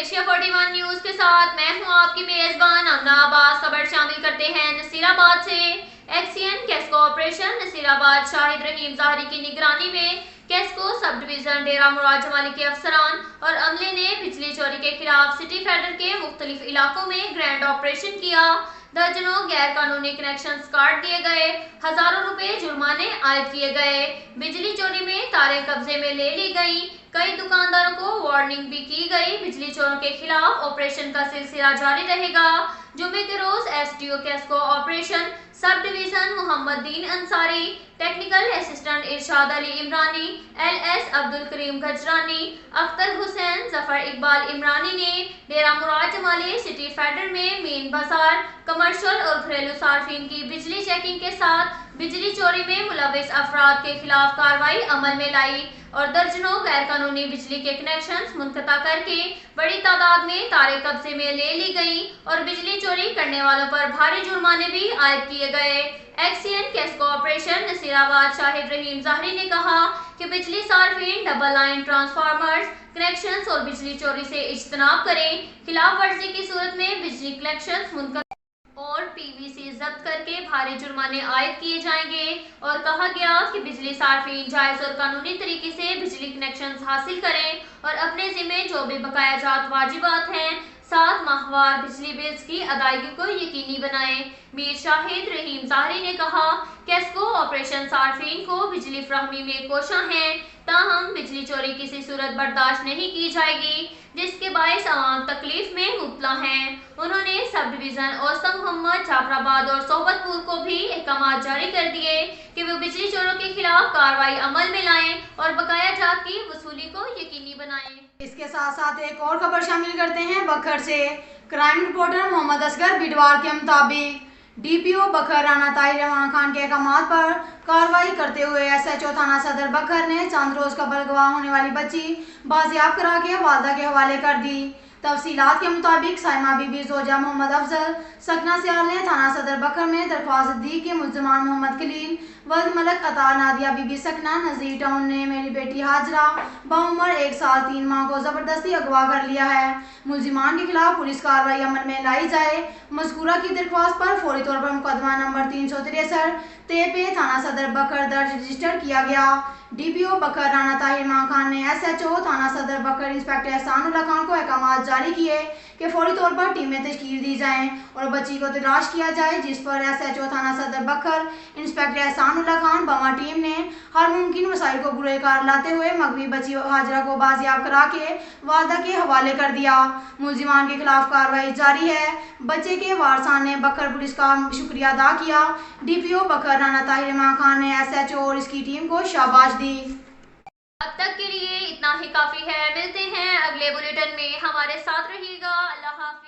Asia 41 news के साथ मैं हूं आपकी मेजबान अमना अब्बास। खबर शामिल करते हैं नसीराबाद से। एक्सीएन कैस्को ऑपरेशन नसीराबाद शाहिद रहीम ज़ाहरी की निगरानी में कैस्को सब डिवीजन डेरा मुराद जमाली के अफसरान और अमले ने बिजली चोरी के खिलाफ सिटी फेडर के मुख्तलिफ इलाकों में ग्रैंड ऑपरेशन किया। दर्जनों गैर कानूनी कनेक्शन काट दिए गए, हजारों रुपए जुर्माने आयद किए गए। बिजली चोरी में तारें कब्जे में ले ली गई, कई दुकानदारों को वार्निंग भी की गई। बिजली चोरों के खिलाफ ऑपरेशन का सिलसिला जारी रहेगा। जुमे के रोज SDO QESCO operation sub division Muhammad Din Ansari, technical assistant Irshad Ali Imrani, LS Abdul Karim Gajrani, Akhtar Hussain, Zafar Iqbal Imrani ने डेरा मुराद जमाली सिटी फेडर में मेन बाजार, कमर्शियल और घरेलू सार्फिन की बिजली चेकिंग के साथ बिजली चोरी में मुलविस अफराद के खिलाफ कार्रवाई अमल में लाई और दर्जनों गैर कानूनी बिजली के कनेक्शंस मुनक़ता करके बड़ी तादाद में तारें कब्जे में ले ली गई और बिजली चोरी करने वालों पर भारी जुर्माने भी आयद किए गए। एक्सीएन कैस्को ऑपरेशन नसीराबाद शाहिद रहीम ज़ाहरी ने कहा कि बिजली सार्फिन डबल लाइन ट्रांसफार्मर्स कनेक्शंस और बिजली चोरी से इज्तनाब करें। खिलाफ वर्जी की सूरत में बिजली कनेक्शंस मुनक़ता और पीवीसी जब्त करके भारी जुर्माने आयद किए जाएंगे और कहा गया कि बिजली सार्फिन जायज और कानूनी तरीके से बिजली कनेक्शन हासिल करें और अपने जिम्मे जो भी बकायाजात वाजिबात हैं 7 माहवार बिजली बिल्स की अदायगी को यकीनी बनाएं। मीर शाहिद रहीम ज़ाहरी ने कहा कैस्को ऑपरेशन सार्फिन को बिजली फ्राहमी में कोशा है, ताहम बिजली चोरी किसी सूरत बर्दाश्त नहीं की जाएगी जिसके बायस आवाम तकलीफ में मुब्तला हैं। उन्होंने सब डिवीजन औसत मोहम्मद जाफराबाद और सोबतपुर को भी अहकाम जारी कर दिए कि वो बिजली चोरों के खिलाफ कार्रवाई अमल में लाएं और बकायाजात की वसूली को यकीनी बनाएं। इसके साथ साथ एक और खबर शामिल करते हैं बखर से। क्राइम रिपोर्टर मोहम्मद असगर बिडवार के मुताबिक डीपीओ बखर राना ताहिर रहमान खान के अहकाम पर कार्रवाई करते हुए एसएचओ थाना सदर बखर ने चंद रोज कबल गवाह होने वाली बच्ची बाजियाब करा के वालदा के हवाले कर दी। तफसीलात के मुताबिक साइमा बीबी जोजा मोहम्मद अफजल सकना सियाल ने थाना सदर बखर में दरख्वास्त दी कि मुल्जमान मोहम्मद खलील वल्द मलक अता नादिया बीबी सकना नजीर टाउन ने मेरी बेटी हाजरा बाउमर 1 साल 3 माह को जबरदस्ती अगवा कर लिया है। मुल्जिमान के खिलाफ पुलिस कार्रवाई अमल में लाई जाए। मज़कूरा की दरख्वास्त पर फौरी तौर पर मुकदमा नंबर 363 पे थाना सदर बकर दर्ज रजिस्टर किया गया। डीपीओ बकर राना ताहिर खान ने एसएचओ थाना सदर बकर इंस्पेक्टर एहसानुल्लाह खान को अहकाम जारी किए कि फौरी तौर पर टीमें तश्कील दी जाएं और बच्ची को तलाश किया जाए, जिस पर एसएचओ थाना सदर बकर इंस्पेक्टर एहसानुल्लाह खान बमा टीम ने हर मुमकिन वसाइल को बुरे कार लाते हुए मगवी बच्ची हाजरा को बाजियाब करा के वालदा के हवाले कर दिया। मुल्जिमान के खिलाफ कार्रवाई जारी है। बच्चे के वारसान ने बकर पुलिस का शुक्रिया अदा किया। डीपीओ बकर राना ताहिर खान ने एसएचओ और इसकी टीम को शाबाश दी। अब तक के लिए इतना ही काफी है। मिलते हैं अगले बुलेटिन में, हमारे साथ रहिएगा। अल्लाह हाफिज़।